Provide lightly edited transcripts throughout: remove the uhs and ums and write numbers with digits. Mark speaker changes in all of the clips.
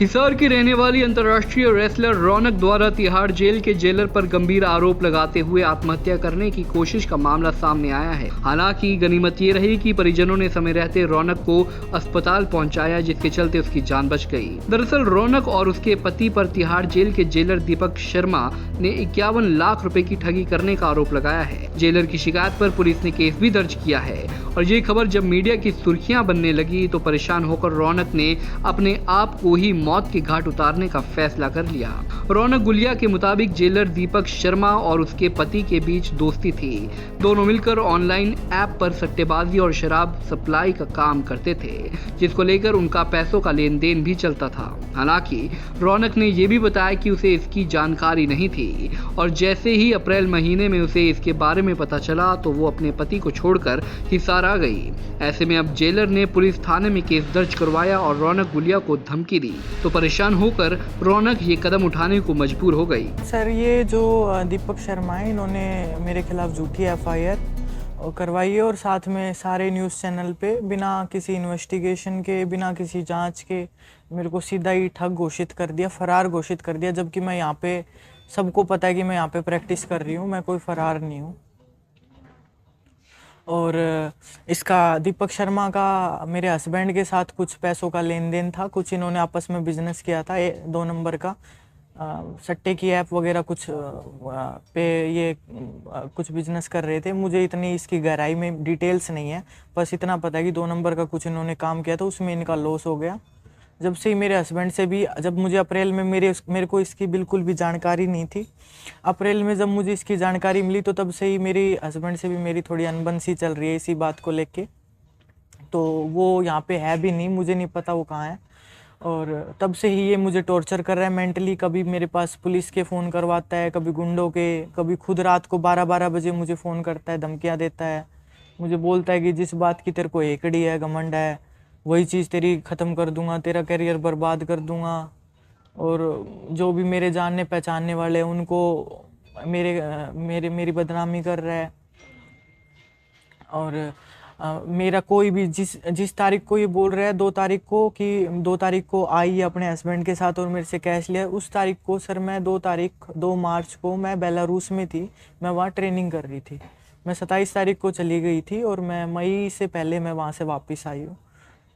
Speaker 1: हिसार की रहने वाली अंतर्राष्ट्रीय रेसलर रौनक द्वारा तिहाड़ जेल के जेलर पर गंभीर आरोप लगाते हुए आत्महत्या करने की कोशिश का मामला सामने आया है। हालांकि गनीमत ये रही कि परिजनों ने समय रहते रौनक को अस्पताल पहुंचाया, जिसके चलते उसकी जान बच गई। दरअसल रौनक और उसके पति पर तिहाड़ जेल के जेलर दीपक शर्मा ने 51 लाख रुपए की ठगी करने का आरोप लगाया है। जेलर की शिकायत पर पुलिस ने केस भी दर्ज किया है और ये खबर जब मीडिया की सुर्खियां बनने लगी तो परेशान होकर रौनक ने अपने आप को ही मौत के घाट उतारने का फैसला कर लिया। रौनक गुलिया के मुताबिक जेलर दीपक शर्मा और उसके पति के बीच दोस्ती थी। दोनों मिलकर ऑनलाइन ऐप पर सट्टेबाजी और शराब सप्लाई का काम करते थे, जिसको लेकर उनका पैसों का लेन देन भी चलता था। हालांकि रौनक ने यह भी बताया कि उसे इसकी जानकारी नहीं थी और जैसे ही अप्रैल महीने में उसे इसके बारे में पता चला तो वो अपने पति को छोड़कर हिसार आ गई। ऐसे में अब जेलर ने पुलिस थाने में केस दर्ज करवाया और रौनक गुलिया को धमकी दी तो परेशान होकर रौनक ये कदम उठाने को मजबूर हो गई।
Speaker 2: सर, ये जो दीपक शर्मा है, इन्होंने मेरे खिलाफ झूठी एफआईआर करवाई है और साथ में सारे न्यूज़ चैनल पे बिना किसी इन्वेस्टिगेशन के, बिना किसी जांच के मेरे को सीधा ही ठग घोषित कर दिया, फरार घोषित कर दिया। जबकि मैं यहाँ पे, सबको पता है कि मैं यहाँ पे प्रैक्टिस कर रही हूँ, मैं कोई फरार नहीं हूँ। और इसका दीपक शर्मा का मेरे हस्बैंड के साथ कुछ पैसों का लेन देन था, कुछ इन्होंने आपस में बिजनेस किया था, 2 नंबर का सट्टे की ऐप वगैरह कुछ पे ये कुछ बिजनेस कर रहे थे। मुझे इतनी इसकी गहराई में डिटेल्स नहीं है, बस इतना पता है कि 2 नंबर का कुछ इन्होंने काम किया था, उसमें इनका लॉस हो गया। जब से ही मेरे हस्बैंड से भी, जब मुझे अप्रैल में मेरे को इसकी बिल्कुल भी जानकारी नहीं थी। अप्रैल में जब मुझे इसकी जानकारी मिली तो तब से ही मेरी हस्बैंड से भी मेरी थोड़ी अनबन सी चल रही है इसी बात को लेके। तो वो यहाँ पे है भी नहीं, मुझे नहीं पता वो कहाँ है। और तब से ही ये मुझे टॉर्चर कर रहा है मेंटली। कभी मेरे पास पुलिस के फ़ोन करवाता है, कभी गुंडों के, कभी खुद रात को 12-12 बजे मुझे फ़ोन करता है, धमकियाँ देता है। मुझे बोलता है कि जिस बात की तेरे को एकड़ी है, घमंड है, वही चीज़ तेरी ख़त्म कर दूंगा, तेरा करियर बर्बाद कर दूंगा। और जो भी मेरे जानने पहचानने वाले हैं उनको मेरी बदनामी कर रहा है। और मेरा कोई भी जिस तारीख को ये बोल रहा है 2 तारीख को कि 2 तारीख को आई है अपने हस्बैंड के साथ और मेरे से कैश लिया, उस तारीख को सर मैं 2 मार्च को मैं बेलारूस में थी, मैं वहाँ ट्रेनिंग कर रही थी। मैं 27 तारीख को चली गई थी और मैं मई से पहले मैं वहाँ से वापस आई हूँ।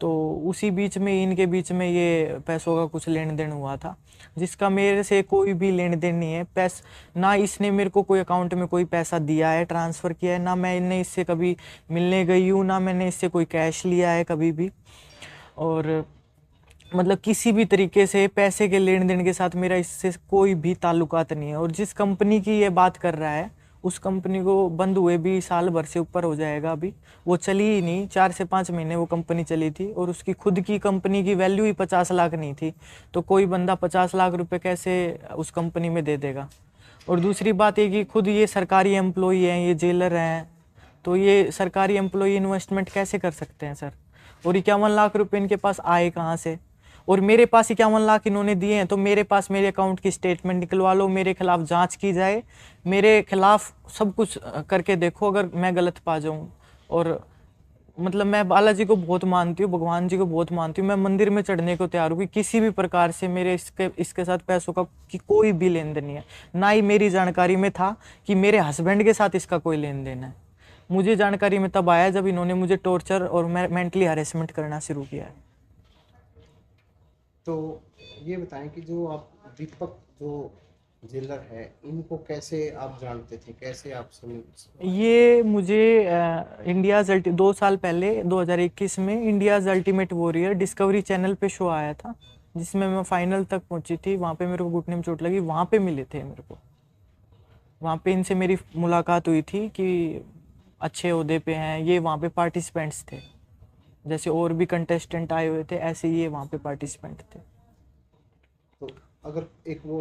Speaker 2: तो उसी बीच में इनके बीच में ये पैसों का कुछ लेन देन हुआ था, जिसका मेरे से कोई भी लेन देन नहीं है। ना इसने मेरे को कोई अकाउंट में कोई पैसा दिया है, ट्रांसफ़र किया है, ना मैंने इससे कभी मिलने गई हूँ, ना मैंने इससे कोई कैश लिया है कभी भी। और मतलब किसी भी तरीके से पैसे के लेन देन के साथ मेरा इससे कोई भी ताल्लुकात नहीं है। और जिस कंपनी की ये बात कर रहा है उस कंपनी को बंद हुए भी साल भर से ऊपर हो जाएगा। अभी वो चली ही नहीं, 4 से 5 महीने वो कंपनी चली थी और उसकी खुद की कंपनी की वैल्यू ही 50 लाख नहीं थी। तो कोई बंदा 50 लाख रुपए कैसे उस कंपनी में दे देगा। और दूसरी बात ये कि खुद ये सरकारी एम्प्लॉई हैं, ये जेलर हैं, तो ये सरकारी एम्प्लॉई इन्वेस्टमेंट कैसे कर सकते हैं सर। और 51 लाख रुपए इनके पास आए कहाँ से। और मेरे पास 51 लाख इन्होंने दिए हैं, तो मेरे पास मेरे अकाउंट की स्टेटमेंट निकलवा लो, मेरे खिलाफ जांच की जाए, मेरे खिलाफ सब कुछ करके देखो अगर मैं गलत पा जाऊं। और मतलब मैं बालाजी को बहुत मानती हूँ, भगवान जी को बहुत मानती हूँ, मैं मंदिर में चढ़ने को तैयार हूँ कि किसी भी प्रकार से मेरे इसके साथ पैसों का कि कोई भी लेन देन नहीं है। ना ही मेरी जानकारी में था कि मेरे हस्बैंड के साथ इसका कोई लेन देन है। मुझे जानकारी में तब आया जब इन्होंने मुझे टॉर्चर और मेंटली हरेसमेंट करना शुरू किया है।
Speaker 3: तो ये बताएं कि जो आप दीपक जो जेलर है, इनको कैसे आप जानते थे, कैसे आप समझ?
Speaker 2: ये मुझे इंडियाज़ 2 साल पहले 2021 में India's ultimate warrior discovery channel पे शो आया था, जिसमें मैं फाइनल तक पहुंची थी। वहाँ पे मेरे को घुटने में चोट लगी, वहाँ पे मिले थे मेरे को। वहाँ पे इनसे मेरी मुलाकात हुई थी कि अच्छे ओहदे पे हैं ये। वहाँ पे पार्टिसिपेंट्स थे, जैसे और भी कंटेस्टेंट आए हुए थे ऐसे ही ये वहाँ पे पार्टिसिपेंट थे।
Speaker 3: तो अगर एक वो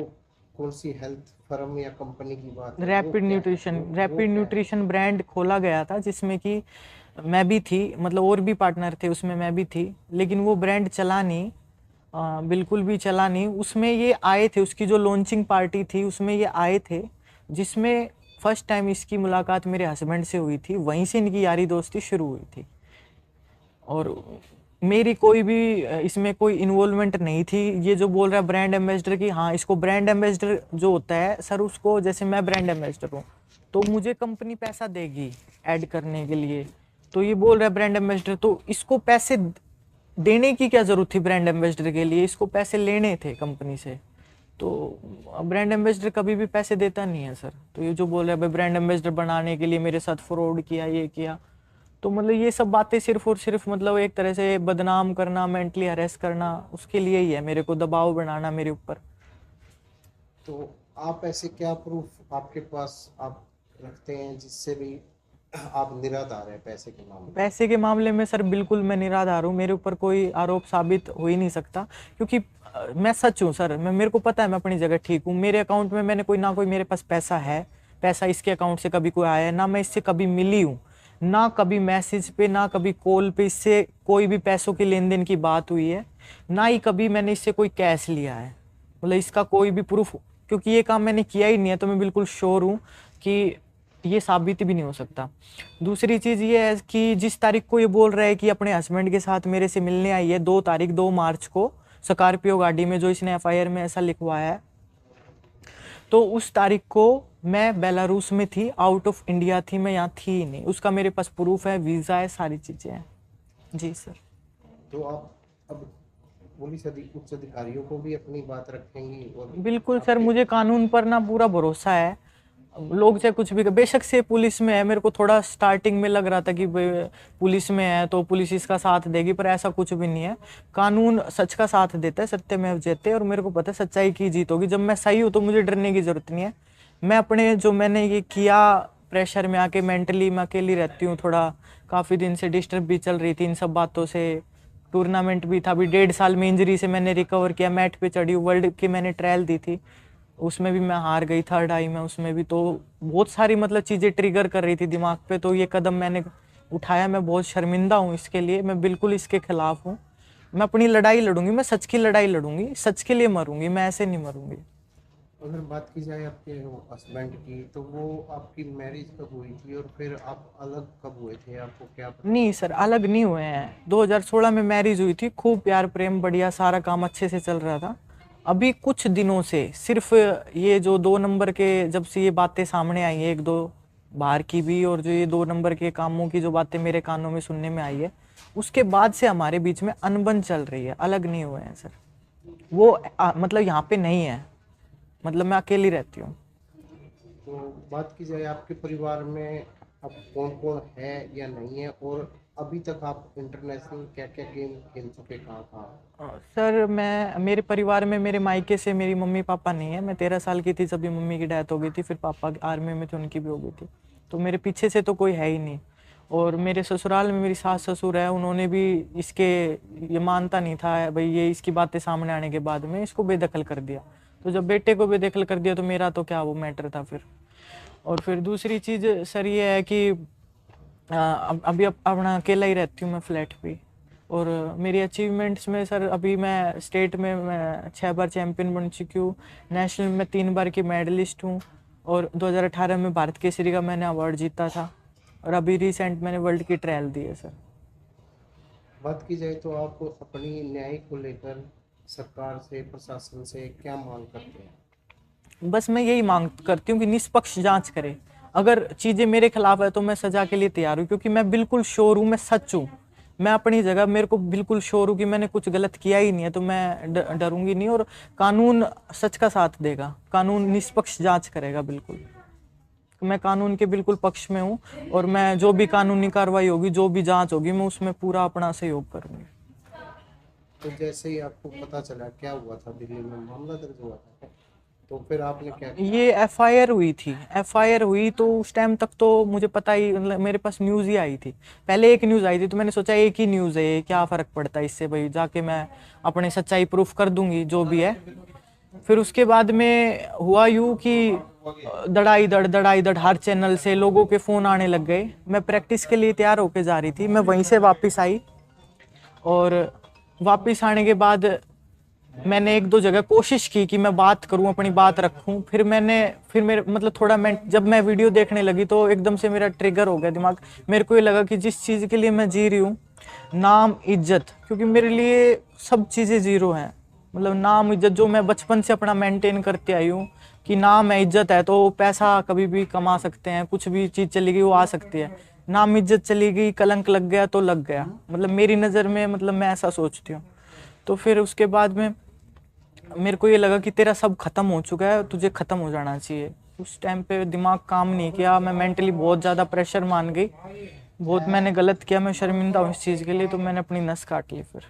Speaker 3: कौन सी हेल्थ फर्म या कंपनी की बात है,
Speaker 2: रैपिड न्यूट्रिशन ब्रांड खोला गया था, जिसमें कि मैं भी थी, मतलब और भी पार्टनर थे उसमें, मैं भी थी। लेकिन वो ब्रांड चला नहीं, बिल्कुल भी चला नहीं। उसमें ये आए थे, उसकी जो लॉन्चिंग पार्टी थी उसमें ये आए थे, जिसमें फर्स्ट टाइम इसकी मुलाकात मेरे हस्बैंड से हुई थी। वहीं से इनकी यारी दोस्ती शुरू हुई थी। और मेरी कोई भी इसमें कोई इन्वॉल्वमेंट नहीं थी। ये जो बोल रहा है ब्रांड एम्बेसडर की, हाँ इसको ब्रांड एम्बेसडर जो होता है सर, उसको जैसे मैं ब्रांड एम्बेसडर हूँ तो मुझे कंपनी पैसा देगी ऐड करने के लिए। तो ये बोल रहा है ब्रांड एम्बेसडर, तो इसको पैसे देने की क्या जरूरत थी ब्रांड एम्बेसडर के लिए? इसको पैसे लेने थे कंपनी से। तो ब्रांड एम्बेसडर कभी भी पैसे देता नहीं है सर। तो ये जो बोल रहा है भाई ब्रांड एम्बेसडर बनाने के लिए मेरे साथ फ्रॉड किया, ये किया, तो मतलब ये सब बातें सिर्फ और सिर्फ मतलब एक तरह से बदनाम करना, मेंटली हरेस करना, उसके लिए ही है, मेरे को दबाव बनाना मेरे ऊपर।
Speaker 3: तो आप ऐसे क्या प्रूफ आपके पास आप रखते हैं जिससे भी आप निराधार हैं पैसे के मामले में?
Speaker 2: पैसे के मामले में सर बिल्कुल मैं निराधार हूँ, मेरे ऊपर कोई आरोप साबित हो ही नहीं सकता, क्योंकि मैं सच हूँ सर। मेरे को पता है मैं अपनी जगह ठीक हूँ। मेरे अकाउंट में मैंने कोई ना कोई, मेरे पास पैसा है, पैसा इसके अकाउंट से कभी कोई आया है ना, मैं इससे कभी मिली हूँ ना, कभी मैसेज पे ना कभी कॉल पे इससे कोई भी पैसों के लेन देन की बात हुई है, ना ही कभी मैंने इससे कोई कैश लिया है। मतलब इसका कोई भी प्रूफ, क्योंकि ये काम मैंने किया ही नहीं है, तो मैं बिल्कुल श्योर हूँ कि ये साबित भी नहीं हो सकता। दूसरी चीज़ ये है कि जिस तारीख को ये बोल रहा है कि अपने हस्बैंड के साथ मेरे से मिलने आई है, 2 मार्च को स्कॉर्पियो गाड़ी में, जो इसने एफआईआर में ऐसा लिखवाया है, तो उस तारीख को मैं बेलारूस में थी, आउट ऑफ इंडिया थी, मैं यहाँ थी ही नहीं। उसका मेरे पास प्रूफ है, वीज़ा है, सारी चीज़ें हैं। जी सर।
Speaker 3: तो आप अब पुलिस उच्च अधिकारियों को भी अपनी बात रखेंगी? और
Speaker 2: बिल्कुल सर, मुझे कानून पर ना पूरा भरोसा है। लोग चाहे कुछ भी, बेशक से पुलिस में है, मेरे को थोड़ा स्टार्टिंग में लग रहा था कि पुलिस में है तो पुलिस इसका साथ देगी, पर ऐसा कुछ भी नहीं है। कानून सच का साथ देता है, सत्यमेव जयते, और मेरे को पता है सच्चाई की जीत होगी। जब मैं सही हूँ तो मुझे डरने की जरूरत नहीं है। मैं अपने जो मैंने ये किया, प्रेशर में आके मेंटली मैं अकेली रहती हूँ, थोड़ा काफ़ी दिन से डिस्टर्ब भी चल रही थी इन सब बातों से। टूर्नामेंट भी था, अभी 1.5 साल में इंजरी से मैंने रिकवर किया, मैट पे चढ़ी, वर्ल्ड की मैंने ट्रायल दी थी, उसमें भी मैं हार गई, 3rd आई मैं उसमें भी। तो बहुत सारी मतलब चीज़ें ट्रिगर कर रही थी दिमाग पे, तो ये कदम मैंने उठाया। मैं बहुत शर्मिंदा हूँ इसके लिए, मैं बिल्कुल इसके खिलाफ हूँ। मैं अपनी लड़ाई लड़ूंगी, मैं सच की लड़ाई लड़ूंगी, सच के लिए मरूंगी, मैं ऐसे नहीं मरूंगी।
Speaker 3: अगर बात की जाए आपके हस्बैंड की, तो वो आपकी मैरिज कब हुई थी और फिर आप अलग कब हुए थे? आपको क्या पता?
Speaker 2: नहीं सर, अलग नहीं हुए हैं। 2016 में मैरिज हुई थी, खूब प्यार प्रेम बढ़िया, सारा काम अच्छे से चल रहा था। अभी कुछ दिनों से सिर्फ ये जो 2 नंबर के, जब से ये बातें सामने आई है, 1-2 बाहर की भी, और जो ये 2 नंबर के कामों की जो बातें मेरे कानों में सुनने में आई है, उसके बाद से हमारे बीच में अनबन चल रही है। अलग नहीं हुए हैं सर। वो मतलब यहाँ पे नहीं है, मतलब मैं अकेली रहती हूँ।
Speaker 3: तो बात की जाए आपके परिवार में अब कौन कौन है या नहीं है, और अभी तक आप इंटरनेशनल क्या क्या गेम खेल चुके, कहाँ कहाँ?
Speaker 2: सर मैं, मेरे परिवार में मेरे मायके से मेरी मम्मी पापा नहीं है। मैं 13 साल की थी जब मम्मी की डेथ हो गई थी, फिर पापा आर्मी में थे, उनकी भी हो गई थी, तो मेरे पीछे से तो कोई है ही नहीं। और मेरे ससुराल में मेरी सास ससुर है, उन्होंने भी इसके, ये मानता नहीं था भाई, ये इसकी बातें सामने आने के बाद में इसको बेदखल कर दिया। तो जब बेटे को बेदखल कर दिया तो मेरा तो क्या वो मैटर था फिर। और फिर दूसरी चीज़ सर ये है कि अभी अपना अकेला ही रहती हूँ मैं फ्लैट पे। और मेरी अचीवमेंट्स में सर, अभी मैं स्टेट में मैं 6 बार चैम्पियन बन चुकी हूँ, नेशनल में 3 बार की मेडलिस्ट हूँ, और 2018 में भारत केसरी का मैंने अवार्ड जीता था, और अभी रिसेंट मैंने वर्ल्ड की ट्रायल दी है सर।
Speaker 3: बात की जाए तो आप अपनी न्याय को लेकर सरकार से, प्रशासन से क्या मांग करते हैं?
Speaker 2: बस मैं यही मांग करती हूँ कि निष्पक्ष जांच करे। अगर चीज़ें मेरे खिलाफ है तो मैं सजा के लिए तैयार हूँ, क्योंकि मैं बिल्कुल श्योर हूँ, मैं सच हूँ, मैं अपनी जगह, मेरे को बिल्कुल श्योर हूँ कि मैंने कुछ गलत किया ही नहीं है, तो मैं डरूंगी नहीं। और कानून सच का साथ देगा, कानून निष्पक्ष जांच करेगा बिल्कुल। मैं कानून के बिल्कुल पक्ष में हूँ, और मैं जो भी कानूनी कार्रवाई होगी, जो भी जांच होगी, मैं उसमें पूरा अपना सहयोग करूँगी।
Speaker 3: तो जैसे ही आपको पता चला, क्या हुआ था, दिल्ली में मामला दर्ज हुआ था, तो फिर आपने क्या किया?
Speaker 2: ये एफआईआर हुई थी, एफआईआर हुई तो उस टाइम तक तो मुझे पता ही, मतलब मेरे पास न्यूज़ ही आई थी, पहले एक न्यूज़ आई थी, तो मैंने सोचा एक ही न्यूज़ है, क्या फ़र्क पड़ता है इससे, भाई जाके मैं अपने सच्चाई प्रूफ कर दूंगी जो भी है। फिर उसके बाद में हुआ यूँ कि दड़ाई दड़ हर चैनल से लोगों के फ़ोन आने लग गए। मैं प्रैक्टिस के लिए तैयार होके जा रही थी, मैं वहीं से वापस आई, और वापस आने के बाद मैंने 1-2 जगह कोशिश की कि मैं बात करूं, अपनी बात रखूं। फिर मेरे मतलब थोड़ा, मैं जब मैं वीडियो देखने लगी तो एकदम से मेरा ट्रिगर हो गया दिमाग। मेरे को ये लगा कि जिस चीज़ के लिए मैं जी रही हूँ नाम इज्जत, क्योंकि मेरे लिए सब चीज़ें ज़ीरो हैं। मतलब नाम इज्जत जो मैं बचपन से अपना मेंटेन करते आई हूँ कि नाम है इज्जत है तो पैसा कभी भी कमा सकते हैं, कुछ भी चीज़ चली गई वो आ सकती है। नाम इज्जत चली गई, कलंक लग गया तो लग गया, मतलब मेरी नज़र में, मतलब मैं ऐसा सोचती हूँ। तो फिर उसके बाद में मेरे को ये लगा कि तेरा सब खत्म हो चुका है, तुझे ख़त्म हो जाना चाहिए। उस टाइम पे दिमाग काम नहीं किया, मैं मेंटली बहुत ज़्यादा प्रेशर मान गई, बहुत मैंने गलत किया, मैं शर्मिंदा हूँ इस चीज़ के लिए, तो मैंने अपनी नस काट ली। फिर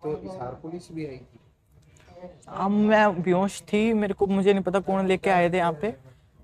Speaker 3: तो हिसार पुलिस भी आई थी?
Speaker 2: अब मैं बेहोश थी, मुझे नहीं पता कौन लेके आए थे यहाँ पे।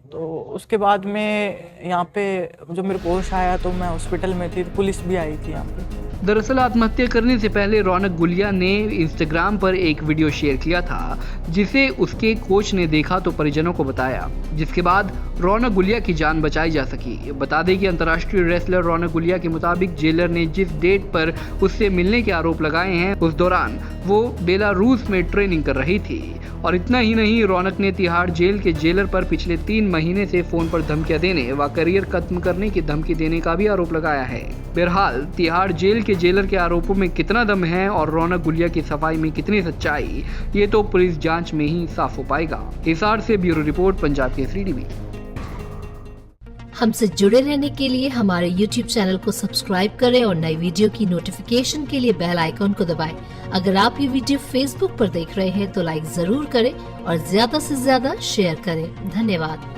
Speaker 2: तो उसके बाद में यहाँ पे जो मेरे को होश आया तो मैं हॉस्पिटल में थी, तो पुलिस भी आई थी यहाँ पे।
Speaker 1: दरअसल आत्महत्या करने से पहले रौनक गुलिया ने इंस्टाग्राम पर एक वीडियो शेयर किया था, जिसे उसके कोच ने देखा तो परिजनों को बताया, जिसके बाद रौनक गुलिया की जान बचाई जा सकी। बता दें कि अंतर्राष्ट्रीय रेसलर रौनक गुलिया के मुताबिक जेलर ने जिस डेट पर उससे मिलने के आरोप लगाए हैं, उस दौरान वो बेलारूस में ट्रेनिंग कर रही थी। और इतना ही नहीं, रौनक ने तिहाड़ जेल के जेलर पर पिछले 3 महीने से फोन पर धमकियां देने व करियर खत्म करने की धमकी देने का भी आरोप लगाया है। बहरहाल तिहाड़ जेल के जेलर के आरोपों में कितना दम है और रौनक गुलिया की सफाई में कितनी सच्चाई, ये तो पुलिस जांच में ही साफ हो पाएगा। हिसार से bureau report, Punjab Kesari TV.
Speaker 4: हमसे जुड़े रहने के लिए हमारे YouTube चैनल को सब्सक्राइब करें और नई वीडियो की नोटिफिकेशन के लिए बेल आइकॉन को दबाएं। अगर आप ये वीडियो Facebook पर देख रहे हैं तो लाइक जरूर करें और ज्यादा से ज्यादा शेयर करें। धन्यवाद।